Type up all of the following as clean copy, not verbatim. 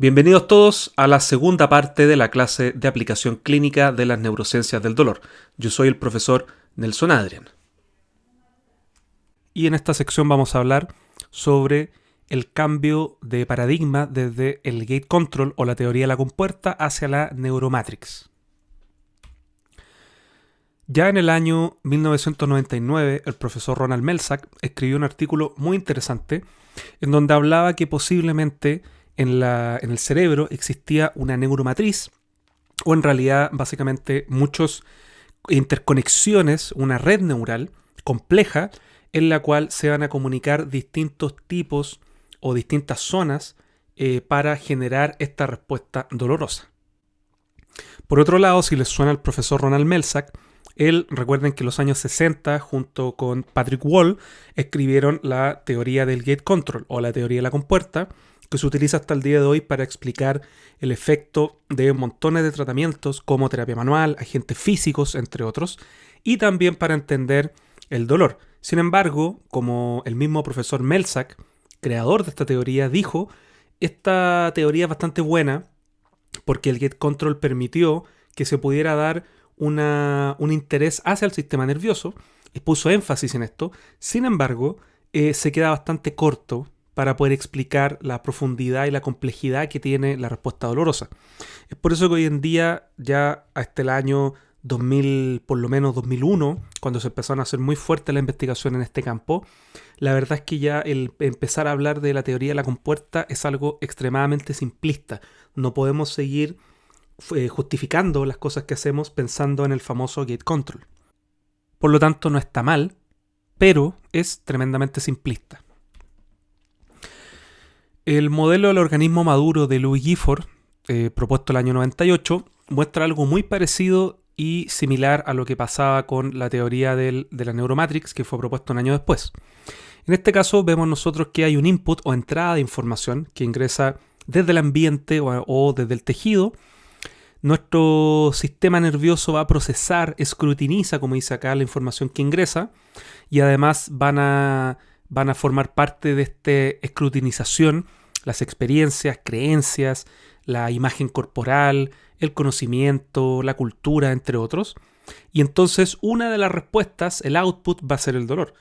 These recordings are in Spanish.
Bienvenidos todos a la segunda parte de la clase de aplicación clínica de las neurociencias del dolor. Yo soy el profesor Nelson Adrian. Y en esta sección vamos a hablar sobre el cambio de paradigma desde el gate control o la teoría de la compuerta hacia la neuromatrix. Ya en el año 1999, el profesor Ronald Melzack escribió un artículo muy interesante en donde hablaba que posiblemente en el cerebro existía una neuromatriz, o en realidad básicamente muchas interconexiones, una red neural compleja en la cual se van a comunicar distintos tipos o distintas zonas para generar esta respuesta dolorosa. Por otro lado, si les suena al profesor Ronald Melzack, recuerden que en los años 60, junto con Patrick Wall, escribieron la teoría del gate control o la teoría de la compuerta, que se utiliza hasta el día de hoy para explicar el efecto de montones de tratamientos como terapia manual, agentes físicos, entre otros, y también para entender el dolor. Sin embargo, como el mismo profesor Melzack, creador de esta teoría, dijo, esta teoría es bastante buena porque el gate control permitió que se pudiera dar un interés hacia el sistema nervioso, y puso énfasis en esto. Sin embargo, se queda bastante corto para poder explicar la profundidad y la complejidad que tiene la respuesta dolorosa. Es por eso que hoy en día, ya hasta el año 2000, por lo menos 2001, cuando se empezaron a hacer muy fuerte la investigación en este campo, la verdad es que ya el empezar a hablar de la teoría de la compuerta es algo extremadamente simplista. No podemos seguir justificando las cosas que hacemos pensando en el famoso gate control. Por lo tanto, no está mal, pero es tremendamente simplista. El modelo del organismo maduro de Louis Gifford, propuesto el año 98, muestra algo muy parecido y similar a lo que pasaba con la teoría de la neuromatrix, que fue propuesto un año después. En este caso vemos nosotros que hay un input o entrada de información que ingresa desde el ambiente o desde el tejido. Nuestro sistema nervioso va a procesar, escrutiniza, como dice acá, la información que ingresa, y además van a formar parte de esta escrutinización las experiencias, creencias, la imagen corporal, el conocimiento, la cultura, entre otros. Y entonces una de las respuestas, el output, va a ser el dolor.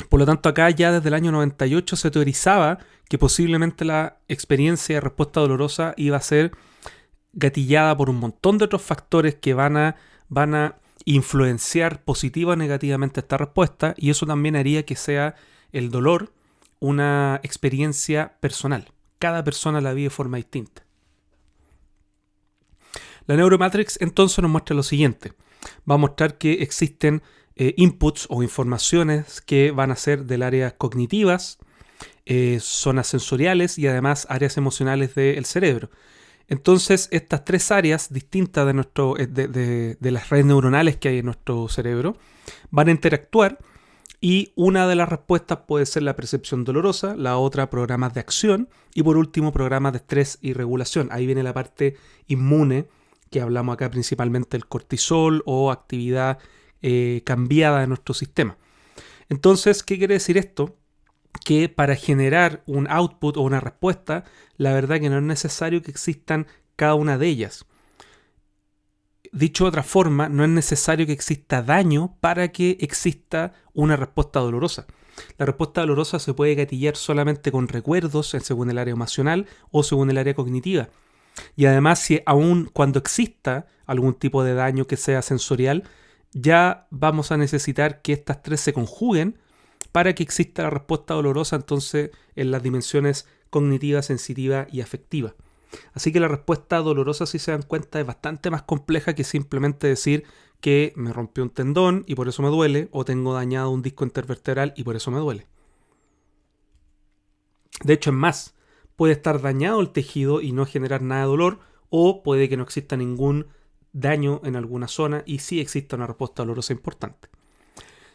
Por lo tanto, acá ya desde el año 98 se teorizaba que posiblemente la experiencia de respuesta dolorosa iba a ser gatillada por un montón de otros factores que van a influenciar positiva o negativamente esta respuesta, y eso también haría que sea el dolor una experiencia personal. Cada persona la vive de forma distinta. La neuromatrix entonces nos muestra lo siguiente. Va a mostrar que existen inputs o informaciones que van a ser del área cognitivas, zonas sensoriales y además áreas emocionales del cerebro. Entonces, estas tres áreas distintas de las redes neuronales que hay en nuestro cerebro van a interactuar, y una de las respuestas puede ser la percepción dolorosa, la otra programas de acción y por último programas de estrés y regulación. Ahí viene la parte inmune, que hablamos acá principalmente del cortisol o actividad cambiada de nuestro sistema. Entonces, ¿qué quiere decir esto? Que para generar un output o una respuesta, la verdad que no es necesario que existan cada una de ellas. Dicho de otra forma, no es necesario que exista daño para que exista una respuesta dolorosa. La respuesta dolorosa se puede gatillar solamente con recuerdos según el área emocional o según el área cognitiva. Y además, si aún cuando exista algún tipo de daño que sea sensorial, ya vamos a necesitar que estas tres se conjuguen para que exista la respuesta dolorosa entonces en las dimensiones cognitiva, sensitiva y afectiva. Así que la respuesta dolorosa, si se dan cuenta, es bastante más compleja que simplemente decir que me rompió un tendón y por eso me duele, o tengo dañado un disco intervertebral y por eso me duele. De hecho, es más, puede estar dañado el tejido y no generar nada de dolor, o puede que no exista ningún daño en alguna zona y sí exista una respuesta dolorosa importante.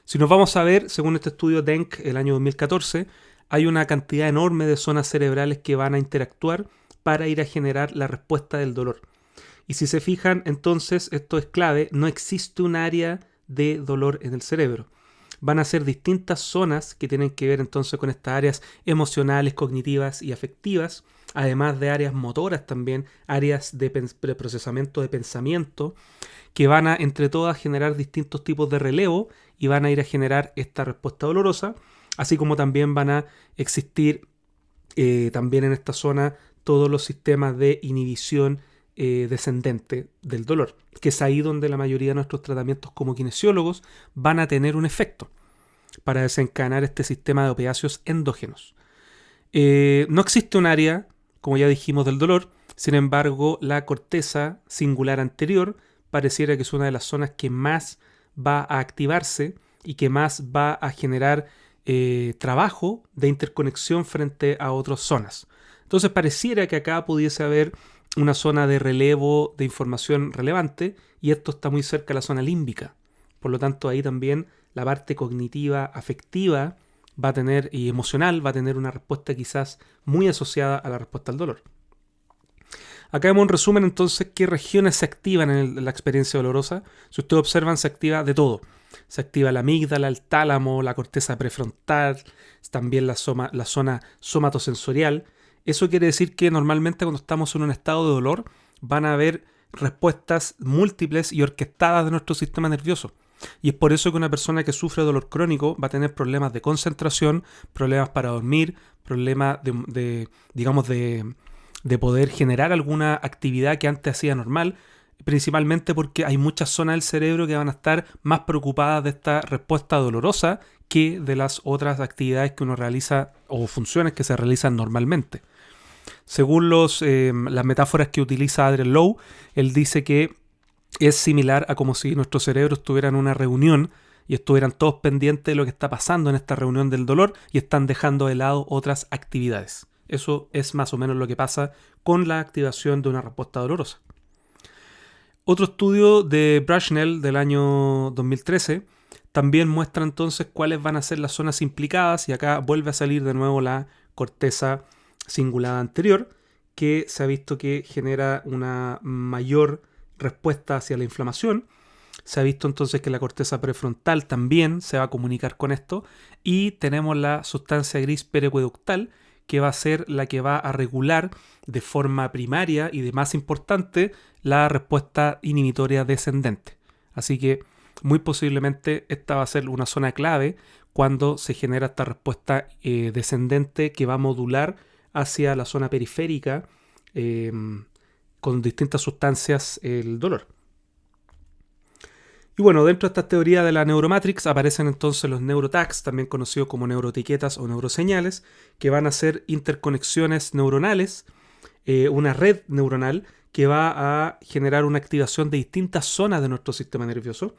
Si nos vamos a ver, según este estudio DENC, el año 2014, hay una cantidad enorme de zonas cerebrales que van a interactuar para ir a generar la respuesta del dolor. Y si se fijan, entonces, esto es clave, no existe un área de dolor en el cerebro. Van a ser distintas zonas que tienen que ver entonces con estas áreas emocionales, cognitivas y afectivas, además de áreas motoras también, áreas de procesamiento de pensamiento, que van a entre todas generar distintos tipos de relevo y van a ir a generar esta respuesta dolorosa, así como también van a existir también en esta zona todos los sistemas de inhibición descendente del dolor, que es ahí donde la mayoría de nuestros tratamientos como kinesiólogos van a tener un efecto para desencadenar este sistema de opiáceos endógenos. No existe un área, como ya dijimos, del dolor. Sin embargo, la corteza singular anterior pareciera que es una de las zonas que más va a activarse y que más va a generar trabajo de interconexión frente a otras zonas. Entonces pareciera que acá pudiese haber una zona de relevo de información relevante y esto está muy cerca de la zona límbica. Por lo tanto, ahí también la parte cognitiva, afectiva, va a tener, y emocional, va a tener una respuesta quizás muy asociada a la respuesta al dolor. Acá vemos en resumen entonces qué regiones se activan en la experiencia dolorosa. Si ustedes observan, se activa de todo. Se activa la amígdala, el tálamo, la corteza prefrontal, también la zona somatosensorial. Eso quiere decir que normalmente cuando estamos en un estado de dolor van a haber respuestas múltiples y orquestadas de nuestro sistema nervioso. Y es por eso que una persona que sufre dolor crónico va a tener problemas de concentración, problemas para dormir, problemas de poder generar alguna actividad que antes hacía normal, principalmente porque hay muchas zonas del cerebro que van a estar más preocupadas de esta respuesta dolorosa que de las otras actividades que uno realiza o funciones que se realizan normalmente. Según las metáforas que utiliza Adrian Lowe, él dice que es similar a como si nuestro cerebro estuviera en una reunión y estuvieran todos pendientes de lo que está pasando en esta reunión del dolor y están dejando de lado otras actividades. Eso es más o menos lo que pasa con la activación de una respuesta dolorosa. Otro estudio de Bushnell del año 2013 también muestra entonces cuáles van a ser las zonas implicadas y acá vuelve a salir de nuevo la corteza cingulada anterior, que se ha visto que genera una mayor respuesta hacia la inflamación. Se ha visto entonces que la corteza prefrontal también se va a comunicar con esto y tenemos la sustancia gris periacueductal que va a ser la que va a regular de forma primaria y de más importante la respuesta inhibitoria descendente. Así que muy posiblemente esta va a ser una zona clave cuando se genera esta respuesta descendente que va a modular hacia la zona periférica con distintas sustancias el dolor. Y bueno, dentro de esta teoría de la neuromatrix aparecen entonces los neurotags, también conocidos como neuroetiquetas o neuroseñales, que van a ser interconexiones neuronales, una red neuronal que va a generar una activación de distintas zonas de nuestro sistema nervioso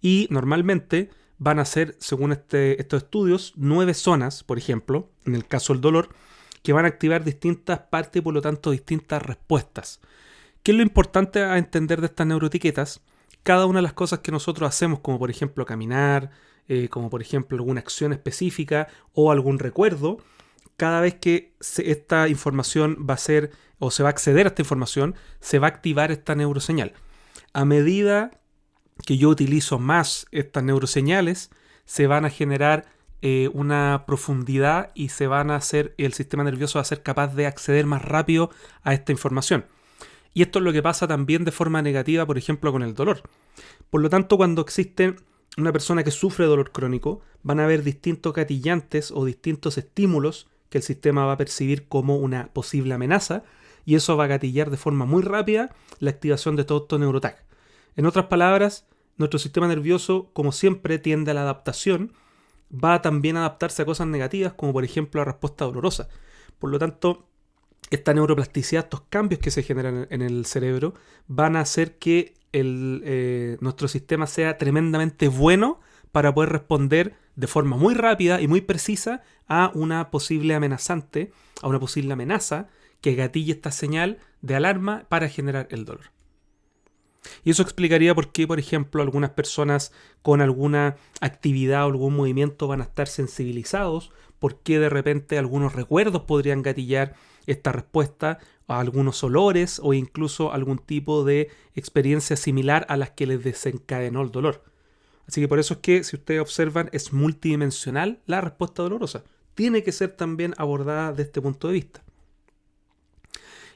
y normalmente van a ser, según estos estudios, 9 zonas, por ejemplo, en el caso del dolor, que van a activar distintas partes y por lo tanto distintas respuestas. ¿Qué es lo importante a entender de estas neuroetiquetas? Cada una de las cosas que nosotros hacemos, como por ejemplo caminar, como por ejemplo alguna acción específica o algún recuerdo, cada vez que esta información va a ser o se va a acceder a esta información, se va a activar esta neuroseñal. A medida que yo utilizo más estas neuroseñales, se van a generar una profundidad y se van a hacer, el sistema nervioso va a ser capaz de acceder más rápido a esta información. Y esto es lo que pasa también de forma negativa, por ejemplo, con el dolor. Por lo tanto, cuando existe una persona que sufre dolor crónico, van a haber distintos gatillantes o distintos estímulos que el sistema va a percibir como una posible amenaza y eso va a gatillar de forma muy rápida la activación de todo estos neurotags. En otras palabras, nuestro sistema nervioso, como siempre, tiende a la adaptación, va a también adaptarse a cosas negativas, como por ejemplo la respuesta dolorosa. Por lo tanto, esta neuroplasticidad, estos cambios que se generan en el cerebro, van a hacer que nuestro sistema sea tremendamente bueno para poder responder de forma muy rápida y muy precisa a una posible amenazante, a una posible amenaza que gatille esta señal de alarma para generar el dolor. Y eso explicaría por qué, por ejemplo, algunas personas con alguna actividad o algún movimiento van a estar sensibilizados, por qué de repente algunos recuerdos podrían gatillar esta respuesta a algunos olores o incluso algún tipo de experiencia similar a las que les desencadenó el dolor. Así que por eso es que, si ustedes observan, es multidimensional la respuesta dolorosa. Tiene que ser también abordada desde este punto de vista.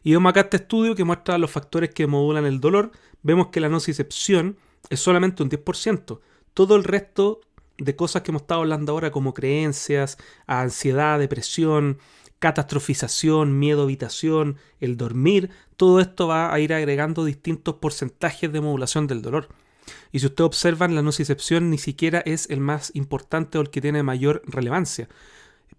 Y vemos acá este estudio que muestra los factores que modulan el dolor. Vemos que la nocicepción es solamente un 10%. Todo el resto de cosas que hemos estado hablando ahora, como creencias, ansiedad, depresión, catastrofización, miedo, evitación, el dormir, todo esto va a ir agregando distintos porcentajes de modulación del dolor. Y si ustedes observan, la nocicepción ni siquiera es el más importante o el que tiene mayor relevancia.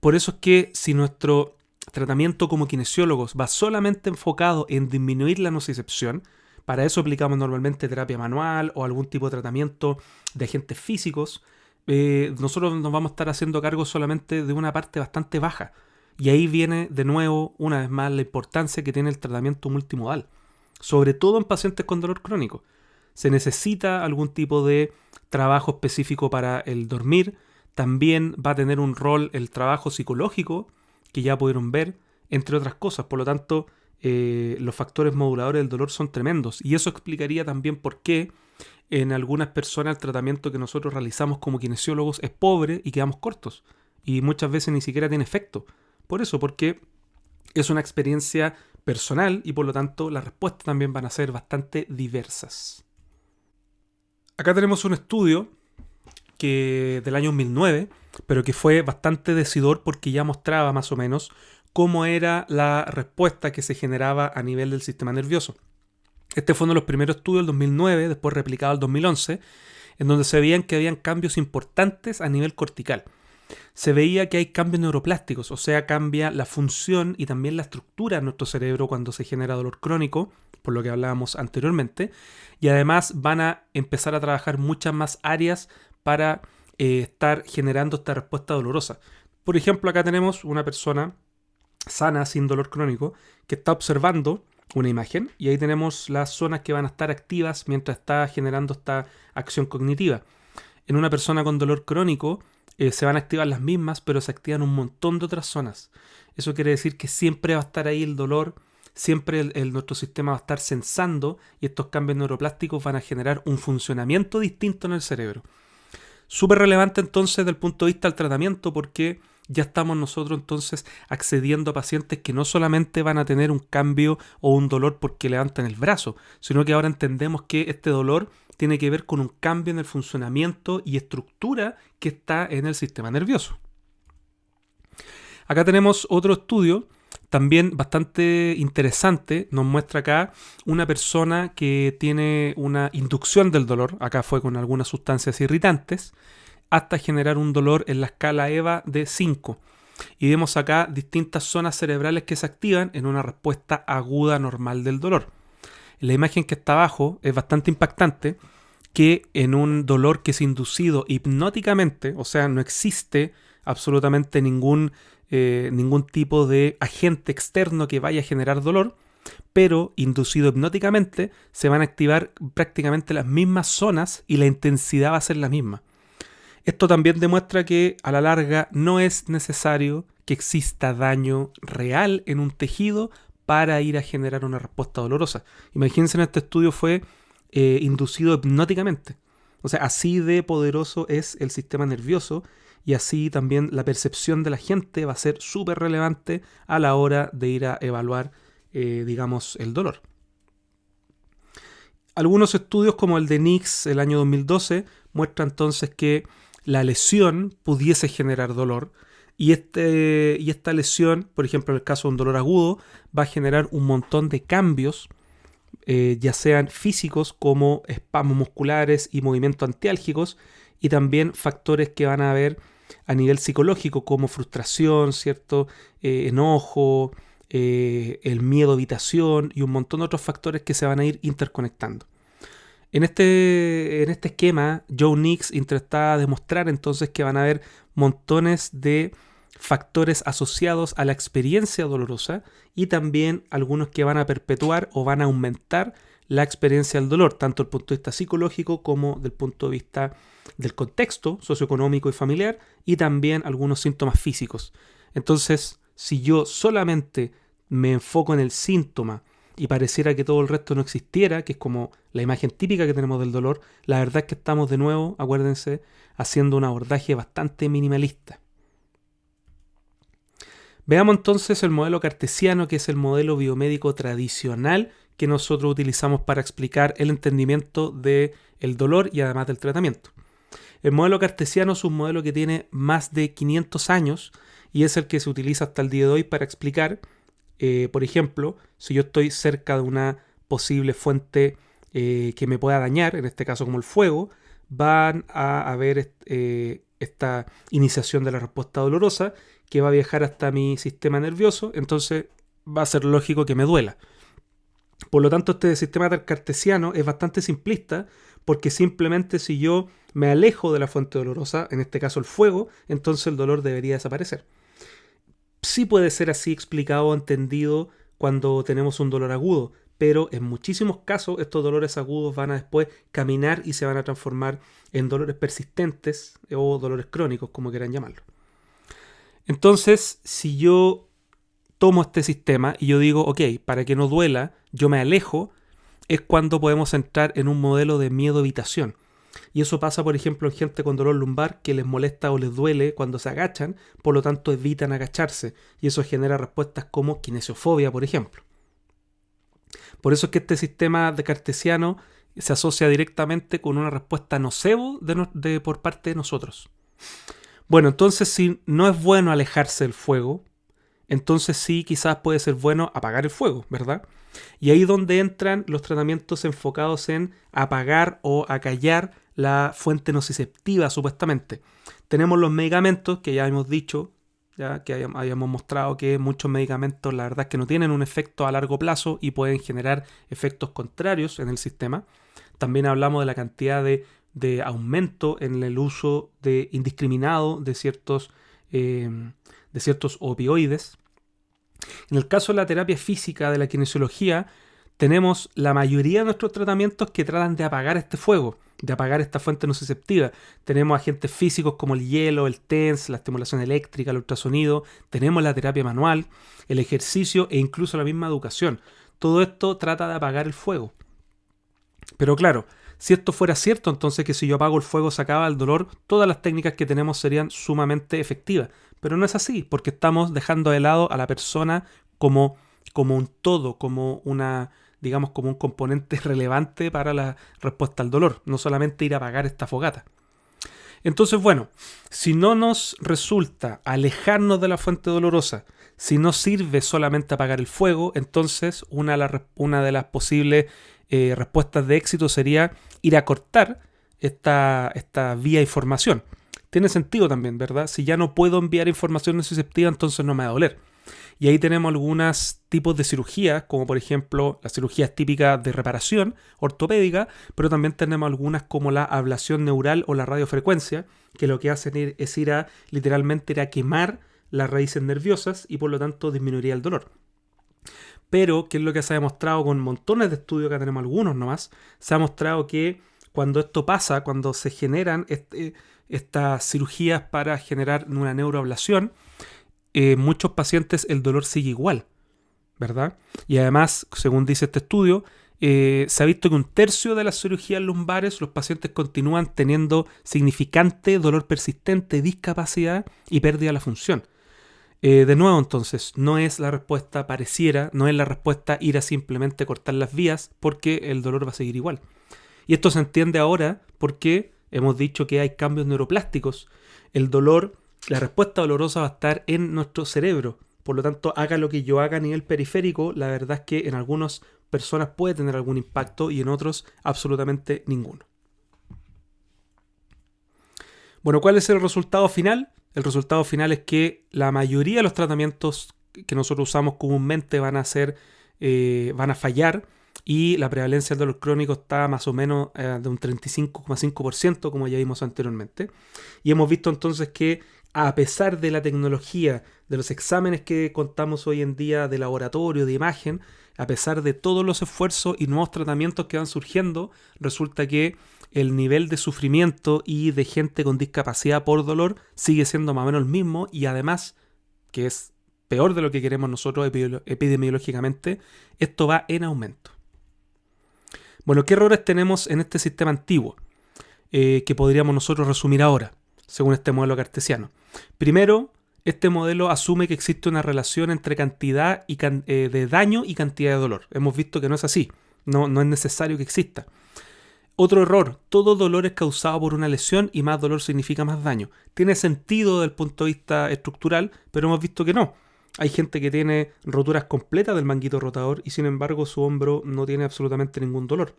Por eso es que si nuestro tratamiento como kinesiólogos va solamente enfocado en disminuir la nocicepción, para eso aplicamos normalmente terapia manual o algún tipo de tratamiento de agentes físicos, nosotros nos vamos a estar haciendo cargo solamente de una parte bastante baja. Y ahí viene de nuevo, una vez más, la importancia que tiene el tratamiento multimodal, sobre todo en pacientes con dolor crónico. Se necesita algún tipo de trabajo específico para el dormir. También va a tener un rol el trabajo psicológico, que ya pudieron ver, entre otras cosas. Por lo tanto, los factores moduladores del dolor son tremendos. Y eso explicaría también por qué en algunas personas el tratamiento que nosotros realizamos como kinesiólogos es pobre y quedamos cortos. Y muchas veces ni siquiera tiene efecto. Por eso, porque es una experiencia personal y por lo tanto las respuestas también van a ser bastante diversas. Acá tenemos un estudio del año 2009, pero que fue bastante decidor porque ya mostraba más o menos cómo era la respuesta que se generaba a nivel del sistema nervioso. Este fue uno de los primeros estudios del 2009, después replicado el 2011, en donde se veían que habían cambios importantes a nivel cortical. Se veía que hay cambios neuroplásticos, o sea, cambia la función y también la estructura de nuestro cerebro cuando se genera dolor crónico, por lo que hablábamos anteriormente, y además van a empezar a trabajar muchas más áreas para estar generando esta respuesta dolorosa. Por ejemplo, acá tenemos una persona sana, sin dolor crónico, que está observando una imagen y ahí tenemos las zonas que van a estar activas mientras está generando esta acción cognitiva. En una persona con dolor crónico se van a activar las mismas, pero se activan un montón de otras zonas. Eso quiere decir que siempre va a estar ahí el dolor, siempre nuestro sistema va a estar sensando y estos cambios neuroplásticos van a generar un funcionamiento distinto en el cerebro. Súper relevante entonces desde el punto de vista del tratamiento porque ya estamos nosotros entonces accediendo a pacientes que no solamente van a tener un cambio o un dolor porque levantan el brazo, sino que ahora entendemos que este dolor tiene que ver con un cambio en el funcionamiento y estructura que está en el sistema nervioso. Acá tenemos otro estudio también bastante interesante. Nos muestra acá una persona que tiene una inducción del dolor, acá fue con algunas sustancias irritantes, hasta generar un dolor en la escala EVA de 5. Y vemos acá distintas zonas cerebrales que se activan en una respuesta aguda normal del dolor. La imagen que está abajo es bastante impactante, que en un dolor que es inducido hipnóticamente, o sea, no existe absolutamente ningún tipo de agente externo que vaya a generar dolor, pero inducido hipnóticamente se van a activar prácticamente las mismas zonas y la intensidad va a ser la misma. Esto también demuestra que a la larga no es necesario que exista daño real en un tejido para ir a generar una respuesta dolorosa. Imagínense, en este estudio fue inducido hipnóticamente. O sea, así de poderoso es el sistema nervioso y así también la percepción de la gente va a ser súper relevante a la hora de ir a evaluar, digamos, el dolor. Algunos estudios como el de Nix el año 2012 muestran entonces que la lesión pudiese generar dolor y esta lesión, por ejemplo en el caso de un dolor agudo, va a generar un montón de cambios, ya sean físicos como espasmos musculares y movimientos antiálgicos, y también factores que van a haber a nivel psicológico como frustración, ¿cierto? Enojo, el miedo, evitación y un montón de otros factores que se van a ir interconectando. En este esquema, Joe Nix intenta demostrar entonces que van a haber montones de factores asociados a la experiencia dolorosa y también algunos que van a perpetuar o van a aumentar la experiencia del dolor, tanto desde el punto de vista psicológico como del punto de vista del contexto socioeconómico y familiar, y también algunos síntomas físicos. Entonces, si yo solamente me enfoco en el síntoma y pareciera que todo el resto no existiera, que es como la imagen típica que tenemos del dolor, la verdad es que estamos de nuevo, acuérdense, haciendo un abordaje bastante minimalista. Veamos entonces el modelo cartesiano, que es el modelo biomédico tradicional que nosotros utilizamos para explicar el entendimiento del dolor y además del tratamiento. El modelo cartesiano es un modelo que tiene más de 500 años y es el que se utiliza hasta el día de hoy para explicar, por ejemplo, si yo estoy cerca de una posible fuente que me pueda dañar, en este caso como el fuego, van a haber esta iniciación de la respuesta dolorosa que va a viajar hasta mi sistema nervioso, entonces va a ser lógico que me duela. Por lo tanto, este sistema cartesiano es bastante simplista porque simplemente si yo me alejo de la fuente dolorosa, en este caso el fuego, entonces el dolor debería desaparecer. Sí puede ser así explicado o entendido cuando tenemos un dolor agudo, pero en muchísimos casos estos dolores agudos van a después caminar y se van a transformar en dolores persistentes o dolores crónicos, como quieran llamarlo. Entonces, si yo tomo este sistema y yo digo, ok, para que no duela, yo me alejo, es cuando podemos entrar en un modelo de miedo-evitación. Y eso pasa, por ejemplo, en gente con dolor lumbar que les molesta o les duele cuando se agachan, por lo tanto evitan agacharse. Y eso genera respuestas como kinesiofobia, por ejemplo. Por eso es que este sistema de cartesiano se asocia directamente con una respuesta nocebo por parte de nosotros. Bueno, entonces si no es bueno alejarse del fuego, entonces sí quizás puede ser bueno apagar el fuego, ¿verdad? Y ahí es donde entran los tratamientos enfocados en apagar o acallar la fuente nociceptiva, supuestamente. Tenemos los medicamentos que ya hemos dicho, ya que habíamos mostrado que muchos medicamentos la verdad es que no tienen un efecto a largo plazo y pueden generar efectos contrarios en el sistema. También hablamos de la cantidad de aumento en el uso indiscriminado de ciertos opioides. En el caso de la terapia física, de la kinesiología, tenemos la mayoría de nuestros tratamientos que tratan de apagar este fuego, de apagar esta fuente nociceptiva. Tenemos agentes físicos como el hielo, el TENS, la estimulación eléctrica, el ultrasonido, tenemos la terapia manual, el ejercicio e incluso la misma educación. Todo esto trata de apagar el fuego. Pero claro, si esto fuera cierto, entonces que si yo apago el fuego se acaba el dolor, todas las técnicas que tenemos serían sumamente efectivas. Pero no es así, porque estamos dejando de lado a la persona como un todo, como como un componente relevante para la respuesta al dolor, no solamente ir a apagar esta fogata. Entonces, bueno, si no nos resulta alejarnos de la fuente dolorosa, si no sirve solamente apagar el fuego, entonces una de las posibles respuestas de éxito sería ir a cortar esta vía de información. Tiene sentido también, ¿verdad? Si ya no puedo enviar información nociceptiva, entonces no me va a doler. Y ahí tenemos algunos tipos de cirugías, como por ejemplo las cirugías típicas de reparación ortopédica, pero también tenemos algunas como la ablación neural o la radiofrecuencia, que lo que hacen es literalmente ir a quemar las raíces nerviosas y por lo tanto disminuiría el dolor. Pero, ¿qué es lo que se ha demostrado con montones de estudios, que tenemos algunos nomás? Se ha mostrado que cuando esto pasa, cuando se generan estas cirugías para generar una neuroablación, muchos pacientes el dolor sigue igual, ¿verdad? Y además, según dice este estudio, se ha visto que 1/3 de las cirugías lumbares los pacientes continúan teniendo significante dolor persistente, discapacidad y pérdida de la función. De nuevo, entonces, no es la respuesta no es la respuesta ir a simplemente cortar las vías, porque el dolor va a seguir igual. Y esto se entiende ahora porque hemos dicho que hay cambios neuroplásticos. El dolor, la respuesta dolorosa va a estar en nuestro cerebro. Por lo tanto, haga lo que yo haga a nivel periférico, la verdad es que en algunas personas puede tener algún impacto y en otros absolutamente ninguno. Bueno, ¿cuál es el resultado final? El resultado final es que la mayoría de los tratamientos que nosotros usamos comúnmente van a fallar y la prevalencia del dolor crónico está más o menos de un 35,5%, como ya vimos anteriormente. Y hemos visto entonces que a pesar de la tecnología, de los exámenes que contamos hoy en día de laboratorio, de imagen, a pesar de todos los esfuerzos y nuevos tratamientos que van surgiendo, resulta que el nivel de sufrimiento y de gente con discapacidad por dolor sigue siendo más o menos el mismo y además, que es peor de lo que queremos nosotros epidemiológicamente, esto va en aumento. Bueno, ¿qué errores tenemos en este sistema antiguo que podríamos nosotros resumir ahora, según este modelo cartesiano? Primero, Este modelo asume que existe una relación entre cantidad de daño y cantidad de dolor. Hemos visto que no es así, no es necesario que exista. Otro error, todo dolor es causado por una lesión y más dolor significa más daño. Tiene sentido desde el punto de vista estructural, pero hemos visto que no. Hay gente que tiene roturas completas del manguito rotador y sin embargo su hombro no tiene absolutamente ningún dolor.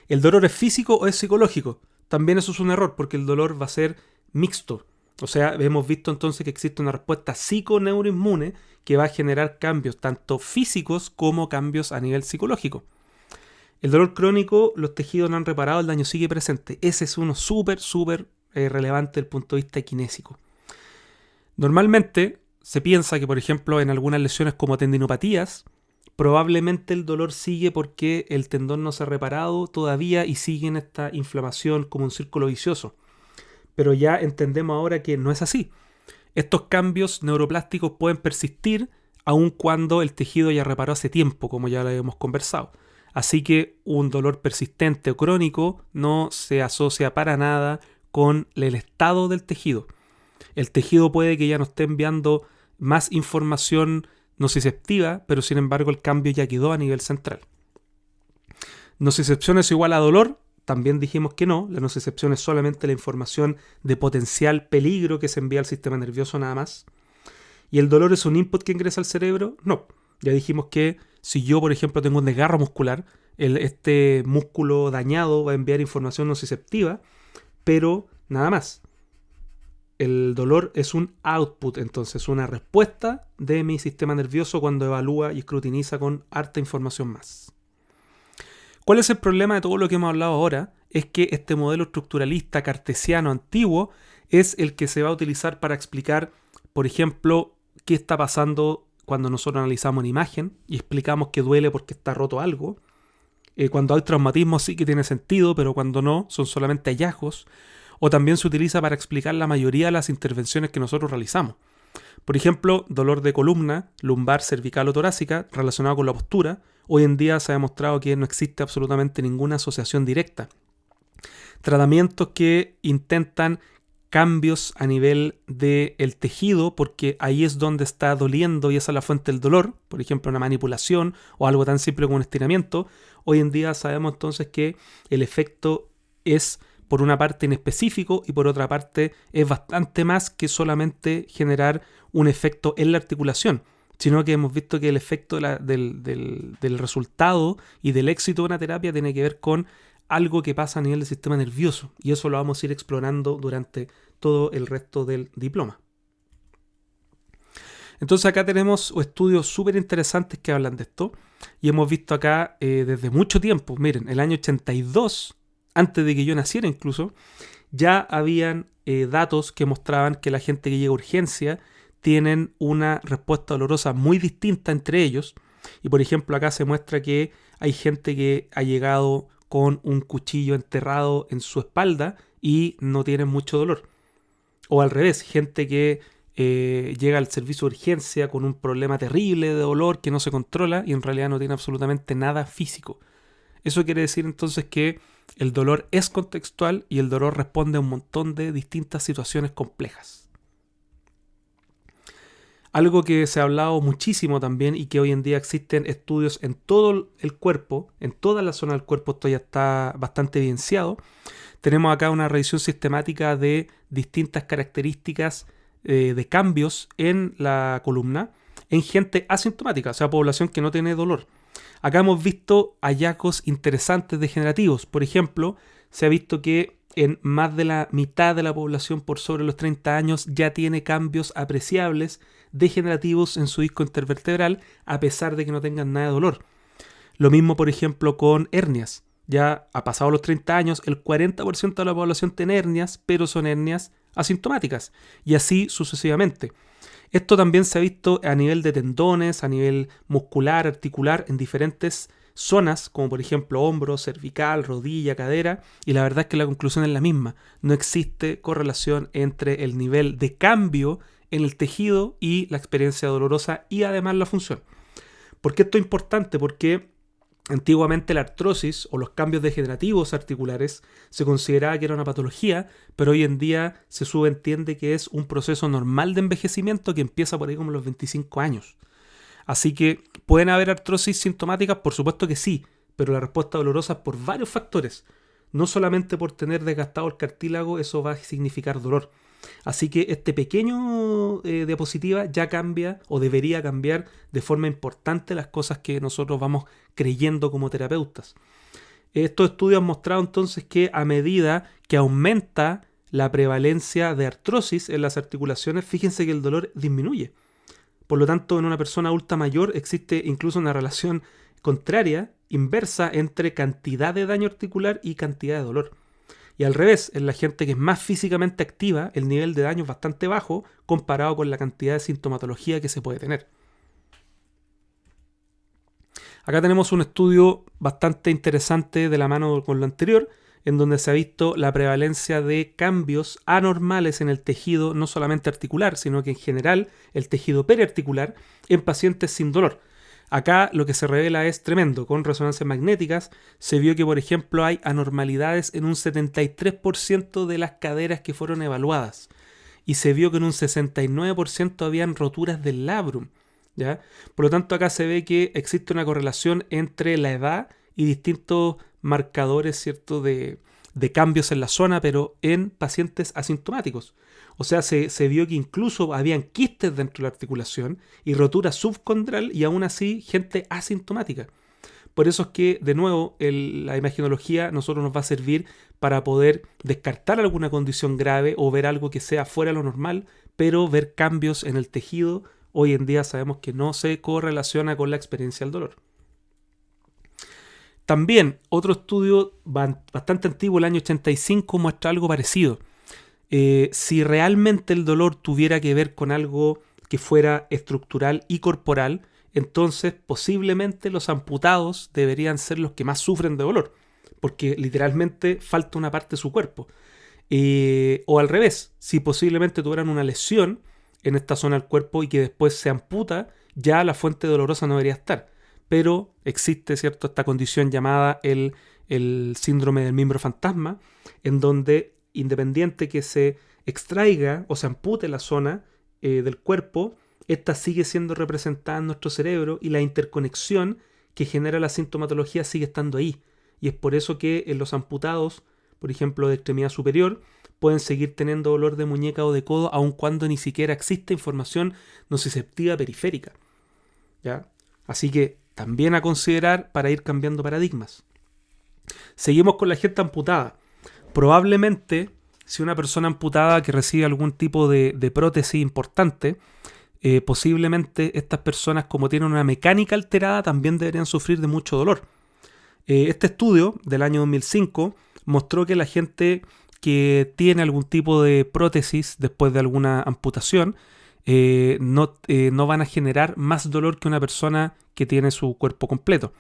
¿El dolor es físico o es psicológico? También eso es un error porque el dolor va a ser mixto. O sea, hemos visto entonces que existe una respuesta psiconeuroinmune que va a generar cambios tanto físicos como cambios a nivel psicológico. El dolor crónico, los tejidos no han reparado, el daño sigue presente. Ese es uno súper relevante desde el punto de vista kinésico. Normalmente se piensa que, por ejemplo, en algunas lesiones como tendinopatías, probablemente el dolor sigue porque el tendón no se ha reparado todavía y sigue en esta inflamación como un círculo vicioso. Pero ya entendemos ahora que no es así. Estos cambios neuroplásticos pueden persistir aun cuando el tejido ya reparó hace tiempo, como ya lo hemos conversado. Así que un dolor persistente o crónico no se asocia para nada con el estado del tejido. El tejido puede que ya no esté enviando más información nociceptiva, pero sin embargo el cambio ya quedó a nivel central. ¿Nocicepción es igual a dolor? También dijimos que no. La nocicepción es solamente la información de potencial peligro que se envía al sistema nervioso nada más. ¿Y el dolor es un input que ingresa al cerebro? No. Ya dijimos que si yo, por ejemplo, tengo un desgarro muscular, este músculo dañado va a enviar información nociceptiva, pero nada más. El dolor es un output, entonces una respuesta de mi sistema nervioso cuando evalúa y escrutiniza con harta información más. ¿Cuál es el problema de todo lo que hemos hablado ahora? Es que este modelo estructuralista cartesiano antiguo es el que se va a utilizar para explicar, por ejemplo, qué está pasando cuando nosotros analizamos una imagen y explicamos que duele porque está roto algo. Cuando hay traumatismo sí que tiene sentido, pero cuando no, son solamente hallazgos. O también se utiliza para explicar la mayoría de las intervenciones que nosotros realizamos. Por ejemplo, dolor de columna, lumbar, cervical o torácica relacionado con la postura. Hoy en día se ha demostrado que no existe absolutamente ninguna asociación directa. Tratamientos que intentan cambios a nivel del tejido, porque ahí es donde está doliendo y esa es la fuente del dolor, por ejemplo una manipulación o algo tan simple como un estiramiento. Hoy en día sabemos entonces que el efecto es por una parte inespecífico y por otra parte es bastante más que solamente generar un efecto en la articulación, sino que hemos visto que el efecto del resultado y del éxito de una terapia tiene que ver con algo que pasa a nivel del sistema nervioso, y eso lo vamos a ir explorando durante todo el resto del diploma. Entonces acá tenemos estudios súper interesantes que hablan de esto, y hemos visto acá desde mucho tiempo, miren, el año 82, antes de que yo naciera incluso, ya habían datos que mostraban que la gente que llega a urgencia tienen una respuesta dolorosa muy distinta entre ellos, y por ejemplo acá se muestra que hay gente que ha llegado con un cuchillo enterrado en su espalda y no tienen mucho dolor. O al revés, gente que llega al servicio de urgencia con un problema terrible de dolor que no se controla y en realidad no tiene absolutamente nada físico. Eso quiere decir entonces que el dolor es contextual y el dolor responde a un montón de distintas situaciones complejas. Algo que se ha hablado muchísimo también y que hoy en día existen estudios en todo el cuerpo, en toda la zona del cuerpo, esto ya está bastante evidenciado. Tenemos acá una revisión sistemática de distintas características de cambios en la columna en gente asintomática, o sea, población que no tiene dolor. Acá hemos visto hallazgos interesantes degenerativos. Por ejemplo, se ha visto que en más de la mitad de la población por sobre los 30 años ya tiene cambios apreciables degenerativos en su disco intervertebral a pesar de que no tengan nada de dolor. Lo mismo, por ejemplo, con hernias. Ya ha pasado los 30 años, el 40% de la población tiene hernias, pero son hernias asintomáticas. Y así sucesivamente. Esto también se ha visto a nivel de tendones, a nivel muscular, articular, en diferentes zonas, como por ejemplo hombro, cervical, rodilla, cadera, y la verdad es que la conclusión es la misma. No existe correlación entre el nivel de cambio en el tejido y la experiencia dolorosa y además la función. ¿Por qué esto es importante? Porque Antiguamente la artrosis o los cambios degenerativos articulares se consideraba que era una patología, pero hoy en día se subentiende que es un proceso normal de envejecimiento que empieza por ahí como los 25 años. Así que, ¿pueden haber artrosis sintomáticas? Por supuesto que sí, pero la respuesta dolorosa es por varios factores. No solamente por tener desgastado el cartílago, eso va a significar dolor. Así que este pequeño diapositiva ya cambia o debería cambiar de forma importante las cosas que nosotros vamos creyendo como terapeutas. Estos estudios han mostrado entonces que a medida que aumenta la prevalencia de artrosis en las articulaciones, fíjense que el dolor disminuye. Por lo tanto, en una persona adulta mayor existe incluso una relación contraria, inversa, entre cantidad de daño articular y cantidad de dolor. Y al revés, en la gente que es más físicamente activa, el nivel de daño es bastante bajo comparado con la cantidad de sintomatología que se puede tener. Acá tenemos un estudio bastante interesante de la mano con lo anterior, en donde se ha visto la prevalencia de cambios anormales en el tejido, no solamente articular, sino que en general el tejido periarticular en pacientes sin dolor. Acá lo que se revela es tremendo. Con resonancias magnéticas se vio que, por ejemplo, hay anormalidades en un 73% de las caderas que fueron evaluadas. Y se vio que en un 69% habían roturas del labrum, ¿ya? Por lo tanto, acá se ve que existe una correlación entre la edad y distintos marcadores, ¿cierto?, de cambios en la zona, pero en pacientes asintomáticos. O sea, se vio que incluso habían quistes dentro de la articulación y rotura subcondral y aún así gente asintomática. Por eso es que, de nuevo, la imagenología nosotros nos va a servir para poder descartar alguna condición grave o ver algo que sea fuera de lo normal, pero ver cambios en el tejido, hoy en día sabemos que no se correlaciona con la experiencia del dolor. También otro estudio bastante antiguo, el año 85, muestra algo parecido. Si realmente el dolor tuviera que ver con algo que fuera estructural y corporal, entonces posiblemente los amputados deberían ser los que más sufren de dolor, porque literalmente falta una parte de su cuerpo. O al revés, si posiblemente tuvieran una lesión en esta zona del cuerpo y que después se amputa, ya la fuente dolorosa no debería estar. Pero existe, ¿cierto?, esta condición llamada el síndrome del miembro fantasma, en donde independiente que se extraiga o se ampute la zona del cuerpo, esta sigue siendo representada en nuestro cerebro y la interconexión que genera la sintomatología sigue estando ahí. Y es por eso que en los amputados, por ejemplo, de extremidad superior, pueden seguir teniendo dolor de muñeca o de codo, aun cuando ni siquiera existe información nociceptiva periférica, ¿ya? Así que también a considerar para ir cambiando paradigmas. Seguimos con la gente amputada. Probablemente, si una persona amputada que recibe algún tipo de prótesis importante, posiblemente estas personas, como tienen una mecánica alterada, también deberían sufrir de mucho dolor. Este estudio del año 2005 mostró que la gente que tiene algún tipo de prótesis después de alguna amputación no van a generar más dolor que una persona que tiene su cuerpo completo.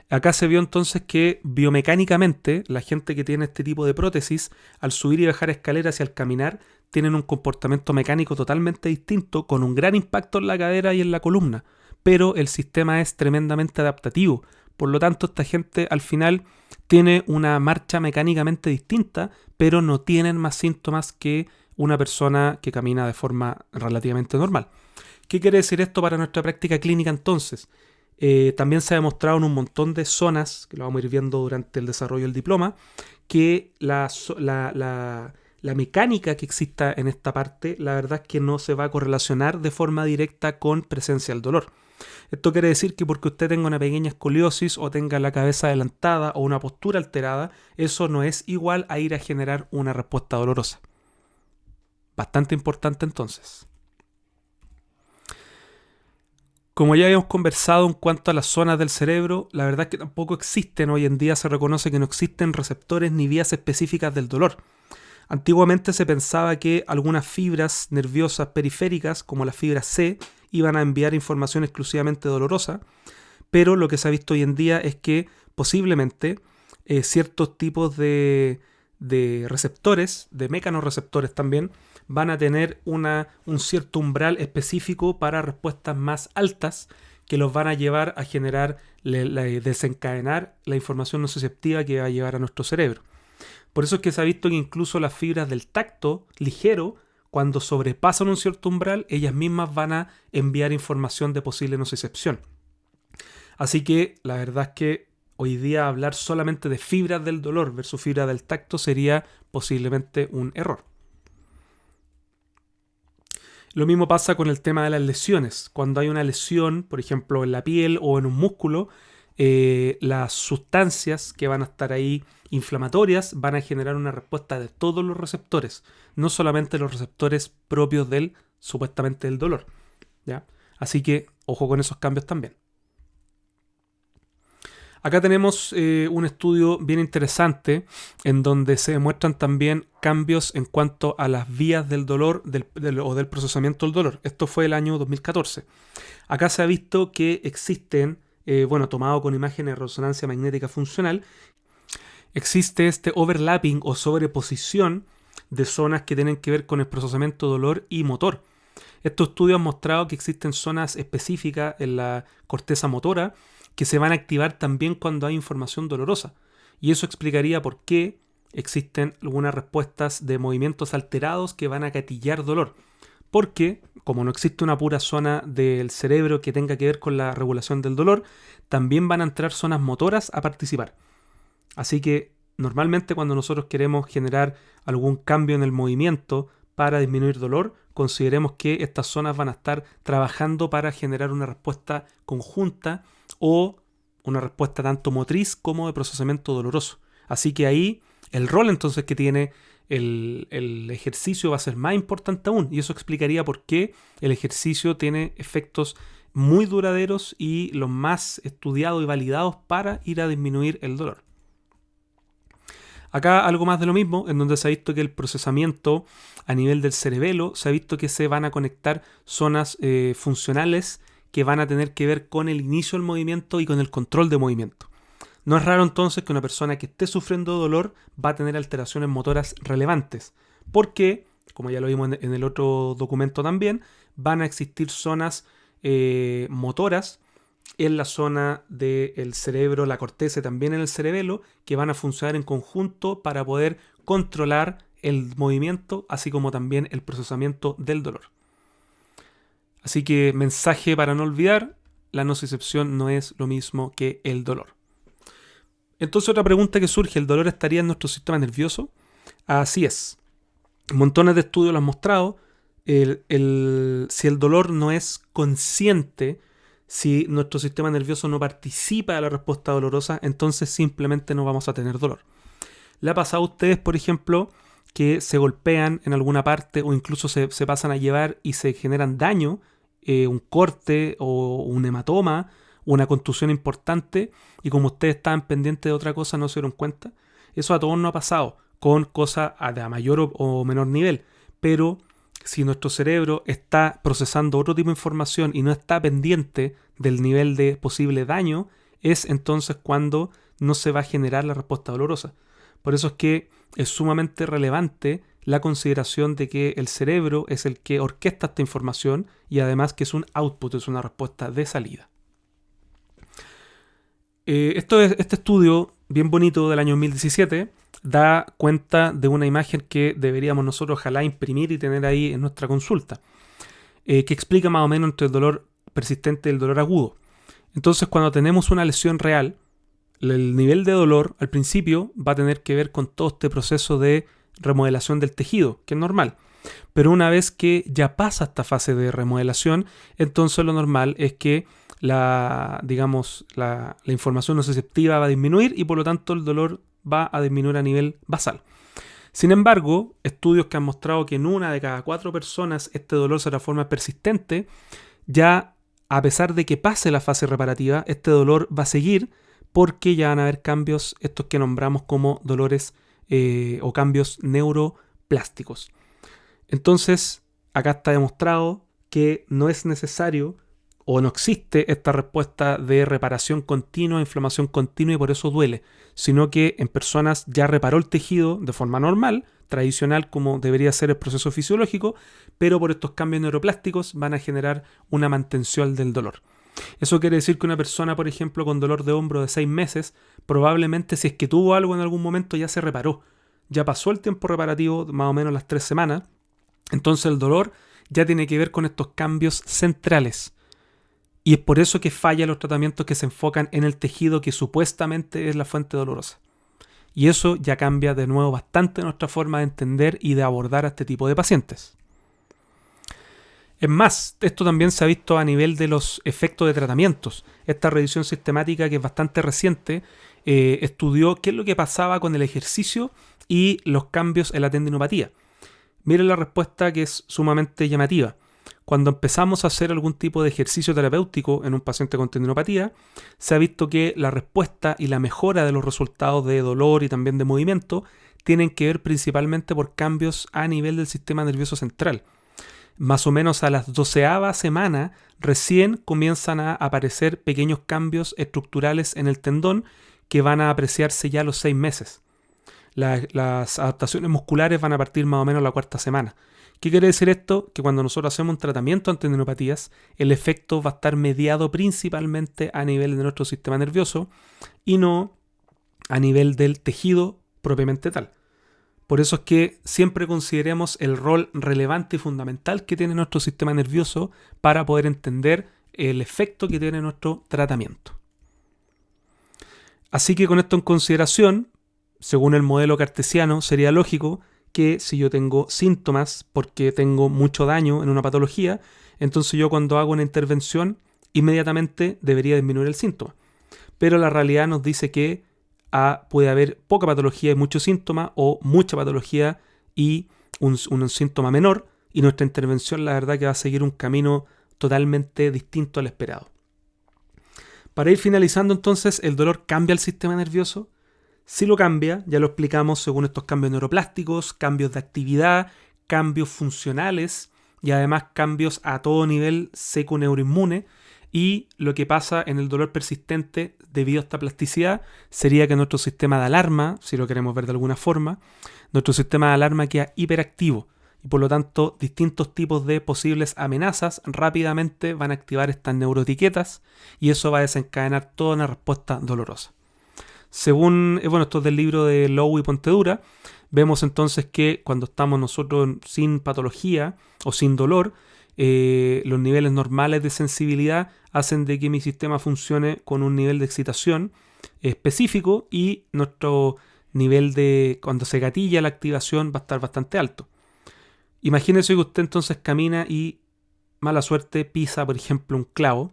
Acá se vio entonces que biomecánicamente la gente que tiene este tipo de prótesis, al subir y bajar escaleras y al caminar, tienen un comportamiento mecánico totalmente distinto, con un gran impacto en la cadera y en la columna, pero el sistema es tremendamente adaptativo. Por lo tanto, esta gente al final tiene una marcha mecánicamente distinta, pero no tienen más síntomas que una persona que camina de forma relativamente normal. ¿Qué quiere decir esto para nuestra práctica clínica entonces? También se ha demostrado en un montón de zonas, que lo vamos a ir viendo durante el desarrollo del diploma, que la mecánica que exista en esta parte, la verdad es que no se va a correlacionar de forma directa con presencia del dolor. Esto quiere decir que porque usted tenga una pequeña escoliosis o tenga la cabeza adelantada o una postura alterada, eso no es igual a ir a generar una respuesta dolorosa. Bastante importante entonces. Como ya habíamos conversado en cuanto a las zonas del cerebro, la verdad es que tampoco existen, hoy en día se reconoce que no existen receptores ni vías específicas del dolor. Antiguamente se pensaba que algunas fibras nerviosas periféricas, como la fibra C, iban a enviar información exclusivamente dolorosa, pero lo que se ha visto hoy en día es que posiblemente ciertos tipos de receptores, de mecanorreceptores también, van a tener un cierto umbral específico para respuestas más altas que los van a llevar a generar desencadenar la información nociceptiva que va a llevar a nuestro cerebro. Por eso es que se ha visto que incluso las fibras del tacto ligero, cuando sobrepasan un cierto umbral, ellas mismas van a enviar información de posible nocicepción. Así que la verdad es que hoy día hablar solamente de fibras del dolor versus fibras del tacto sería posiblemente un error. Lo mismo pasa con el tema de las lesiones. Cuando hay una lesión, por ejemplo, en la piel o en un músculo, las sustancias que van a estar ahí inflamatorias van a generar una respuesta de todos los receptores, no solamente los receptores propios supuestamente del dolor, ¿ya? Así que ojo con esos cambios también. Acá tenemos un estudio bien interesante en donde se demuestran también cambios en cuanto a las vías del dolor o del procesamiento del dolor. Esto fue el año 2014. Acá se ha visto que existen, tomado con imágenes de resonancia magnética funcional, existe este overlapping o sobreposición de zonas que tienen que ver con el procesamiento de dolor y motor. Estos estudios han mostrado que existen zonas específicas en la corteza motora que se van a activar también cuando hay información dolorosa. Y eso explicaría por qué existen algunas respuestas de movimientos alterados que van a gatillar dolor. Porque, como no existe una pura zona del cerebro que tenga que ver con la regulación del dolor, también van a entrar zonas motoras a participar. Así que, normalmente cuando nosotros queremos generar algún cambio en el movimiento para disminuir dolor, consideremos que estas zonas van a estar trabajando para generar una respuesta conjunta o una respuesta tanto motriz como de procesamiento doloroso. Así que ahí el rol entonces que tiene el ejercicio va a ser más importante aún, y eso explicaría por qué el ejercicio tiene efectos muy duraderos y los más estudiados y validados para ir a disminuir el dolor. Acá algo más de lo mismo, en donde se ha visto que el procesamiento a nivel del cerebelo, se ha visto que se van a conectar zonas funcionales que van a tener que ver con el inicio del movimiento y con el control de movimiento. No es raro entonces que una persona que esté sufriendo dolor va a tener alteraciones motoras relevantes, porque, como ya lo vimos en el otro documento también, van a existir zonas motoras en la zona del cerebro, la corteza y también en el cerebelo, que van a funcionar en conjunto para poder controlar el movimiento, así como también el procesamiento del dolor. Así que mensaje para no olvidar, la nocicepción no es lo mismo que el dolor. Entonces otra pregunta que surge, ¿el dolor estaría en nuestro sistema nervioso? Así es. Montones de estudios lo han mostrado. Si el dolor no es consciente, si nuestro sistema nervioso no participa de la respuesta dolorosa, entonces simplemente no vamos a tener dolor. ¿Le ha pasado a ustedes, por ejemplo, que se golpean en alguna parte o incluso se pasan a llevar y se generan daño, un corte o un hematoma, una contusión importante, y como ustedes estaban pendientes de otra cosa no se dieron cuenta? Eso a todos nos ha pasado, con cosas de mayor o menor nivel, pero si nuestro cerebro está procesando otro tipo de información y no está pendiente del nivel de posible daño, es entonces cuando no se va a generar la respuesta dolorosa. Por eso es que es sumamente relevante la consideración de que el cerebro es el que orquesta esta información y además que es un output, es una respuesta de salida. Este estudio bien bonito del año 2017 da cuenta de una imagen que deberíamos nosotros ojalá imprimir y tener ahí en nuestra consulta, que explica más o menos entre el dolor persistente y el dolor agudo. Entonces, cuando tenemos una lesión real, el nivel de dolor al principio va a tener que ver con todo este proceso de remodelación del tejido, que es normal. Pero una vez que ya pasa esta fase de remodelación, entonces lo normal es que la información nociceptiva va a disminuir y por lo tanto el dolor va a disminuir a nivel basal. Sin embargo, estudios que han mostrado que en 1 de cada 4 personas este dolor se transforma en persistente, ya a pesar de que pase la fase reparativa, este dolor va a seguir porque ya van a haber cambios, estos que nombramos como dolores o cambios neuroplásticos. Entonces, acá está demostrado que no es necesario o no existe esta respuesta de reparación continua, inflamación continua y por eso duele, sino que en personas ya reparó el tejido de forma normal, tradicional como debería ser el proceso fisiológico, pero por estos cambios neuroplásticos van a generar una mantención del dolor. Eso quiere decir que una persona, por ejemplo, con dolor de hombro de 6 meses, probablemente si es que tuvo algo en algún momento ya se reparó. Ya pasó el tiempo reparativo, más o menos las 3 semanas. Entonces el dolor ya tiene que ver con estos cambios centrales. Y es por eso que fallan los tratamientos que se enfocan en el tejido que supuestamente es la fuente dolorosa. Y eso ya cambia de nuevo bastante nuestra forma de entender y de abordar a este tipo de pacientes. Es más, esto también se ha visto a nivel de los efectos de tratamientos. Esta revisión sistemática, que es bastante reciente, estudió qué es lo que pasaba con el ejercicio y los cambios en la tendinopatía. Miren la respuesta, que es sumamente llamativa. Cuando empezamos a hacer algún tipo de ejercicio terapéutico en un paciente con tendinopatía, se ha visto que la respuesta y la mejora de los resultados de dolor y también de movimiento tienen que ver principalmente por cambios a nivel del sistema nervioso central. Más o menos a las 12ª semana recién comienzan a aparecer pequeños cambios estructurales en el tendón que van a apreciarse ya a los 6 meses. Las adaptaciones musculares van a partir más o menos la 4ª semana. ¿Qué quiere decir esto? Que cuando nosotros hacemos un tratamiento ante tendinopatías, el efecto va a estar mediado principalmente a nivel de nuestro sistema nervioso y no a nivel del tejido propiamente tal. Por eso es que siempre consideremos el rol relevante y fundamental que tiene nuestro sistema nervioso para poder entender el efecto que tiene nuestro tratamiento. Así que con esto en consideración, según el modelo cartesiano, sería lógico que si yo tengo síntomas porque tengo mucho daño en una patología, entonces yo cuando hago una intervención inmediatamente debería disminuir el síntoma. Pero la realidad nos dice que puede haber poca patología y mucho síntoma, o mucha patología y un síntoma menor, y nuestra intervención la verdad que va a seguir un camino totalmente distinto al esperado. Para ir finalizando entonces, ¿el dolor cambia el sistema nervioso? Si lo cambia, ya lo explicamos según estos cambios neuroplásticos, cambios de actividad, cambios funcionales y además cambios a todo nivel seco-neuroinmune. Y lo que pasa en el dolor persistente debido a esta plasticidad sería que nuestro sistema de alarma, si lo queremos ver de alguna forma, nuestro sistema de alarma queda hiperactivo y por lo tanto distintos tipos de posibles amenazas rápidamente van a activar estas neuroetiquetas y eso va a desencadenar toda una respuesta dolorosa. Según, esto es del libro de Lowe y Pontedura, vemos entonces que cuando estamos nosotros sin patología o sin dolor, los niveles normales de sensibilidad hacen de que mi sistema funcione con un nivel de excitación específico y nuestro nivel de, cuando se gatilla la activación, va a estar bastante alto. Imagínense que usted entonces camina y, mala suerte, pisa, por ejemplo, un clavo.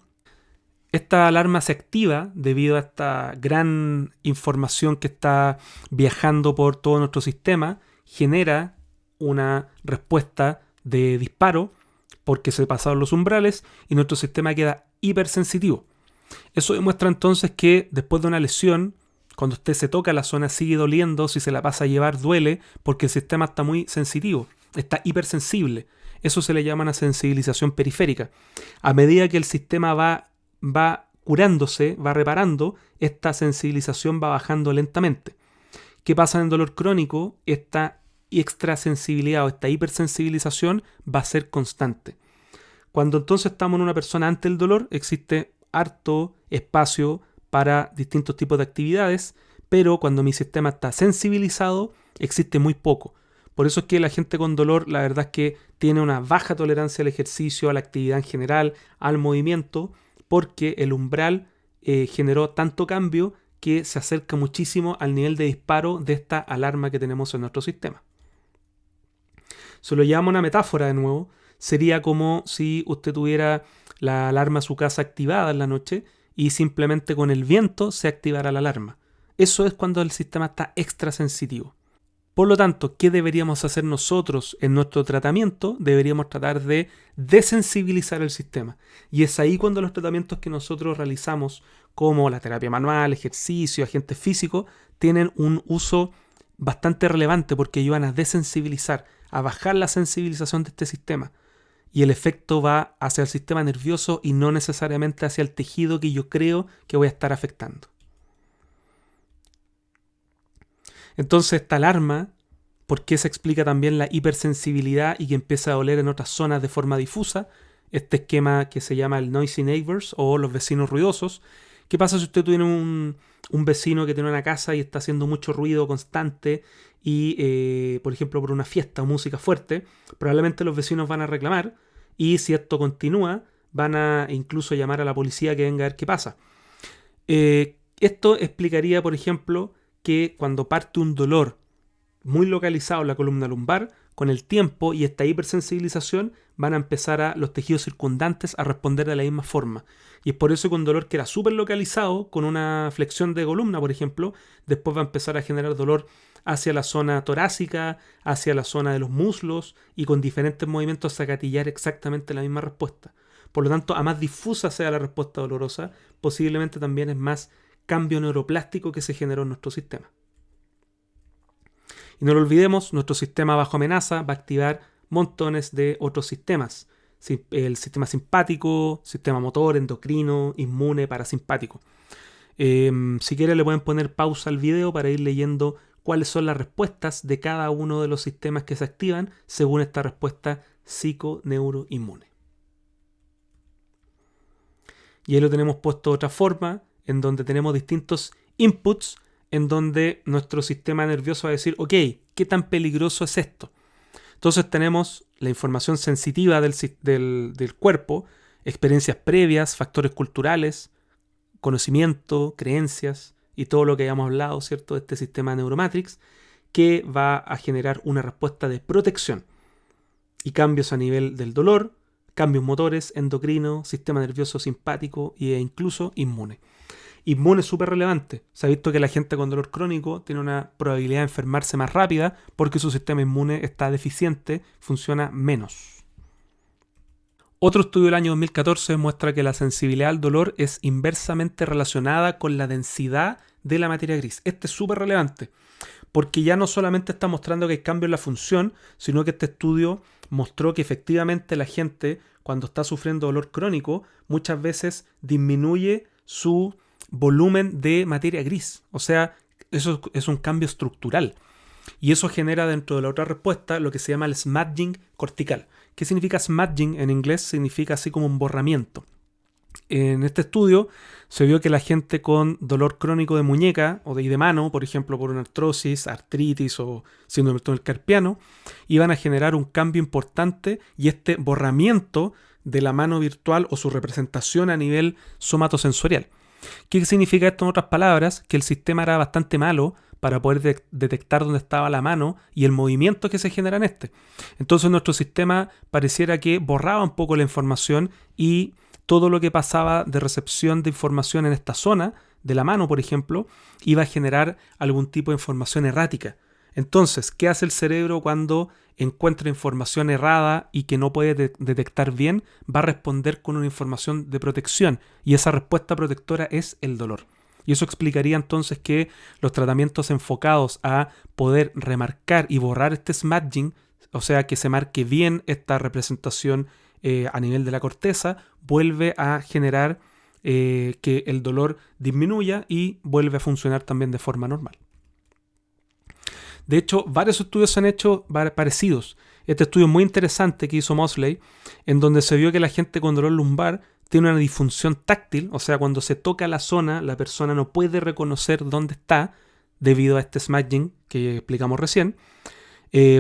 Esta alarma se activa debido a esta gran información que está viajando por todo nuestro sistema, genera una respuesta de disparo porque se pasaron los umbrales y nuestro sistema queda hipersensitivo. Eso demuestra entonces que después de una lesión, cuando usted se toca, la zona sigue doliendo, si se la pasa a llevar duele porque el sistema está muy sensitivo, está hipersensible. Eso se le llama una sensibilización periférica. A medida que el sistema va curándose, va reparando, esta sensibilización va bajando lentamente. ¿Qué pasa en el dolor crónico? Esta extrasensibilidad o esta hipersensibilización va a ser constante. Cuando entonces estamos en una persona ante el dolor, existe harto espacio para distintos tipos de actividades, pero cuando mi sistema está sensibilizado, existe muy poco. Por eso es que la gente con dolor, la verdad es que tiene una baja tolerancia al ejercicio, a la actividad en general, al movimiento, porque el umbral generó tanto cambio que se acerca muchísimo al nivel de disparo de esta alarma que tenemos en nuestro sistema. Se lo llamo una metáfora de nuevo. Sería como si usted tuviera la alarma de su casa activada en la noche y simplemente con el viento se activara la alarma. Eso es cuando el sistema está extrasensitivo. Por lo tanto, ¿qué deberíamos hacer nosotros en nuestro tratamiento? Deberíamos tratar de desensibilizar el sistema. Y es ahí cuando los tratamientos que nosotros realizamos, como la terapia manual, ejercicio, agentes físicos, tienen un uso bastante relevante porque ayudan a desensibilizar, a bajar la sensibilización de este sistema. Y el efecto va hacia el sistema nervioso y no necesariamente hacia el tejido que yo creo que voy a estar afectando. Entonces esta alarma, ¿por qué se explica también la hipersensibilidad y que empieza a doler en otras zonas de forma difusa? este esquema que se llama el noisy neighbors o los vecinos ruidosos. ¿Qué pasa si usted tiene un vecino que tiene una casa y está haciendo mucho ruido constante y, por ejemplo, por una fiesta o música fuerte? Probablemente los vecinos van a reclamar y si esto continúa, van a incluso llamar a la policía que venga a ver qué pasa. Esto explicaría, por ejemplo, que cuando parte un dolor muy localizado en la columna lumbar, con el tiempo y esta hipersensibilización van a empezar los tejidos circundantes a responder de la misma forma. Y es por eso que un dolor que era súper localizado, con una flexión de columna, por ejemplo, después va a empezar a generar dolor hacia la zona torácica, hacia la zona de los muslos y con diferentes movimientos a gatillar exactamente la misma respuesta. Por lo tanto, a más difusa sea la respuesta dolorosa, posiblemente también es más cambio neuroplástico que se generó en nuestro sistema. Y no lo olvidemos, nuestro sistema bajo amenaza va a activar montones de otros sistemas. El sistema simpático, sistema motor, endocrino, inmune, parasimpático. Si quieren le pueden poner pausa al video para ir leyendo cuáles son las respuestas de cada uno de los sistemas que se activan según esta respuesta psiconeuroinmune. Y ahí lo tenemos puesto de otra forma, en donde tenemos distintos inputs, en donde nuestro sistema nervioso va a decir, ok, ¿qué tan peligroso es esto? Entonces tenemos la información sensitiva del cuerpo, experiencias previas, factores culturales, conocimiento, creencias y todo lo que hayamos hablado, ¿cierto?, de este sistema neuromatrix, que va a generar una respuesta de protección y cambios a nivel del dolor, cambios motores, endocrino, sistema nervioso simpático e incluso inmune. Inmune es súper relevante. Se ha visto que la gente con dolor crónico tiene una probabilidad de enfermarse más rápida porque su sistema inmune está deficiente, funciona menos. Otro estudio del año 2014 muestra que la sensibilidad al dolor es inversamente relacionada con la densidad de la materia gris. Este es súper relevante porque ya no solamente está mostrando que hay cambios en la función, sino que este estudio mostró que efectivamente la gente cuando está sufriendo dolor crónico muchas veces disminuye su volumen de materia gris. O sea, eso es un cambio estructural. Y eso genera dentro de la otra respuesta lo que se llama el smudging cortical. ¿Qué significa smudging en inglés? Significa así como un borramiento. En este estudio se vio que la gente con dolor crónico de muñeca o de mano, por ejemplo por una artrosis, artritis o síndrome del túnel carpiano, iban a generar un cambio importante y este borramiento de la mano virtual o su representación a nivel somatosensorial. ¿Qué significa esto en otras palabras? Que el sistema era bastante malo para poder detectar dónde estaba la mano y el movimiento que se genera en este. Entonces nuestro sistema pareciera que borraba un poco la información y todo lo que pasaba de recepción de información en esta zona de la mano, por ejemplo, iba a generar algún tipo de información errática. Entonces, ¿qué hace el cerebro cuando encuentra información errada y que no puede detectar bien? Va a responder con una información de protección y esa respuesta protectora es el dolor. Y eso explicaría entonces que los tratamientos enfocados a poder remarcar y borrar este smudging, o sea, que se marque bien esta representación a nivel de la corteza, vuelve a generar que el dolor disminuya y vuelve a funcionar también de forma normal. De hecho, varios estudios se han hecho parecidos. Este estudio es muy interesante que hizo Mosley, en donde se vio que la gente con dolor lumbar tiene una disfunción táctil, o sea, cuando se toca la zona, la persona no puede reconocer dónde está debido a este smudging que explicamos recién.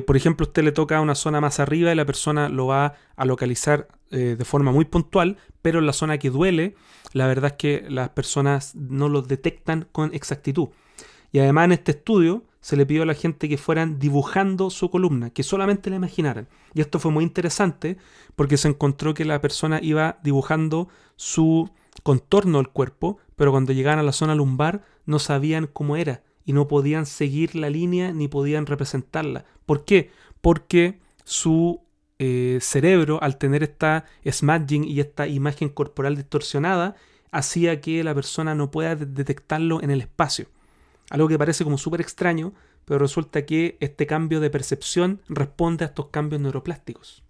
Por ejemplo, usted le toca una zona más arriba y la persona lo va a localizar de forma muy puntual, pero en la zona que duele, la verdad es que las personas no lo detectan con exactitud. Y además en este estudio se le pidió a la gente que fueran dibujando su columna, que solamente la imaginaran. Y esto fue muy interesante porque se encontró que la persona iba dibujando su contorno del cuerpo, pero cuando llegaban a la zona lumbar no sabían cómo era y no podían seguir la línea ni podían representarla. ¿Por qué? Porque su cerebro, al tener esta smudging y esta imagen corporal distorsionada, hacía que la persona no pueda detectarlo en el espacio. Algo que parece como súper extraño, pero resulta que este cambio de percepción responde a estos cambios neuroplásticos.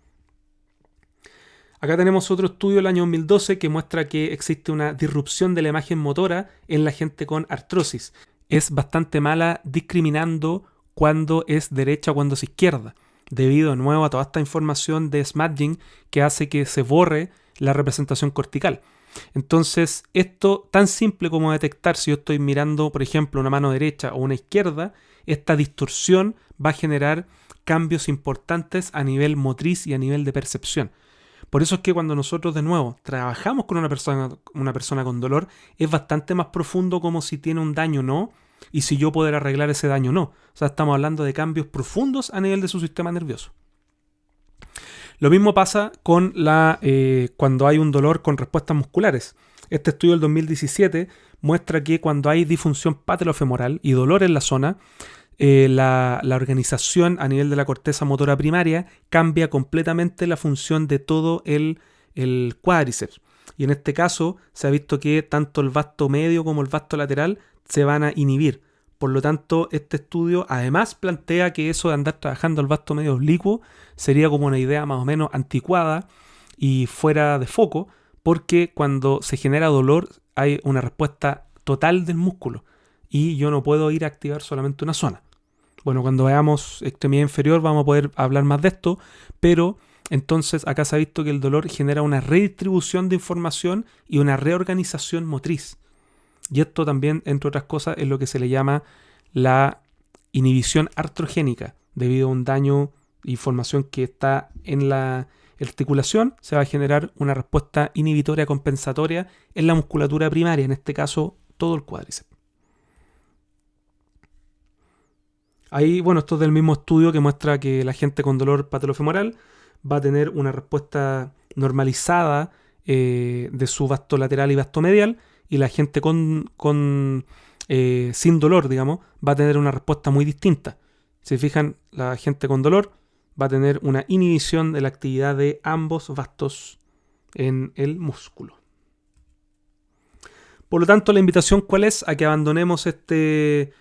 Acá tenemos otro estudio del año 2012 que muestra que existe una disrupción de la imagen motora en la gente con artrosis. Es bastante mala discriminando cuándo es derecha o cuándo es izquierda. debido de nuevo a toda esta información de smudging que hace que se borre la representación cortical. Entonces, esto tan simple como detectar si yo estoy mirando, por ejemplo, una mano derecha o una izquierda, esta distorsión va a generar cambios importantes a nivel motriz y a nivel de percepción. Por eso es que cuando nosotros de nuevo trabajamos con una persona con dolor, es bastante más profundo como si tiene un daño o no, y si yo poder arreglar ese daño o no. O sea, estamos hablando de cambios profundos a nivel de su sistema nervioso. Lo mismo pasa con cuando hay un dolor con respuestas musculares. Este estudio del 2017 muestra que cuando hay disfunción patelofemoral y dolor en la zona, la organización a nivel de la corteza motora primaria cambia completamente la función de todo el cuádriceps. Y en este caso se ha visto que tanto el vasto medio como el vasto lateral se van a inhibir. Por lo tanto, este estudio además plantea que eso de andar trabajando el vasto medio oblicuo sería como una idea más o menos anticuada y fuera de foco, porque cuando se genera dolor hay una respuesta total del músculo y yo no puedo ir a activar solamente una zona. Bueno, cuando veamos extremidad inferior vamos a poder hablar más de esto, pero entonces acá se ha visto que el dolor genera una redistribución de información y una reorganización motriz. Y esto también, entre otras cosas, es lo que se le llama la inhibición artrogénica. Debido a un daño, información que está en la articulación, se va a generar una respuesta inhibitoria compensatoria en la musculatura primaria, en este caso todo el cuádriceps. Ahí, bueno, esto es del mismo estudio que muestra que la gente con dolor patelofemoral va a tener una respuesta normalizada de su vasto lateral y vasto medial, y la gente sin dolor, digamos, va a tener una respuesta muy distinta. Si se fijan, la gente con dolor va a tener una inhibición de la actividad de ambos vastos en el músculo. Por lo tanto, la invitación, ¿cuál es? A que abandonemos este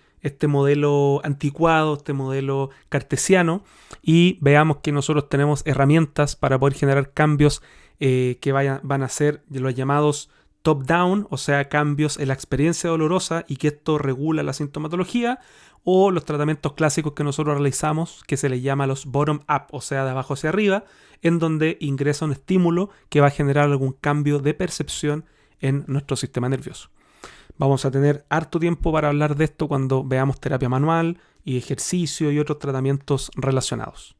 modelo anticuado, este modelo cartesiano, y veamos que nosotros tenemos herramientas para poder generar cambios que van a ser los llamados top-down, o sea, cambios en la experiencia dolorosa y que esto regula la sintomatología, o los tratamientos clásicos que nosotros realizamos, que se les llama los bottom-up, o sea, de abajo hacia arriba, en donde ingresa un estímulo que va a generar algún cambio de percepción en nuestro sistema nervioso. Vamos a tener harto tiempo para hablar de esto cuando veamos terapia manual y ejercicio y otros tratamientos relacionados.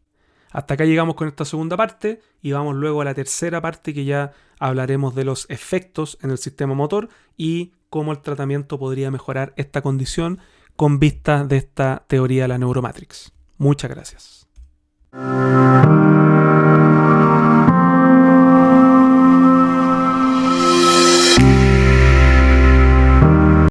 Hasta acá llegamos con esta segunda parte y vamos luego a la tercera parte, que ya hablaremos de los efectos en el sistema motor y cómo el tratamiento podría mejorar esta condición con vista de esta teoría de la neuromatrix. Muchas gracias.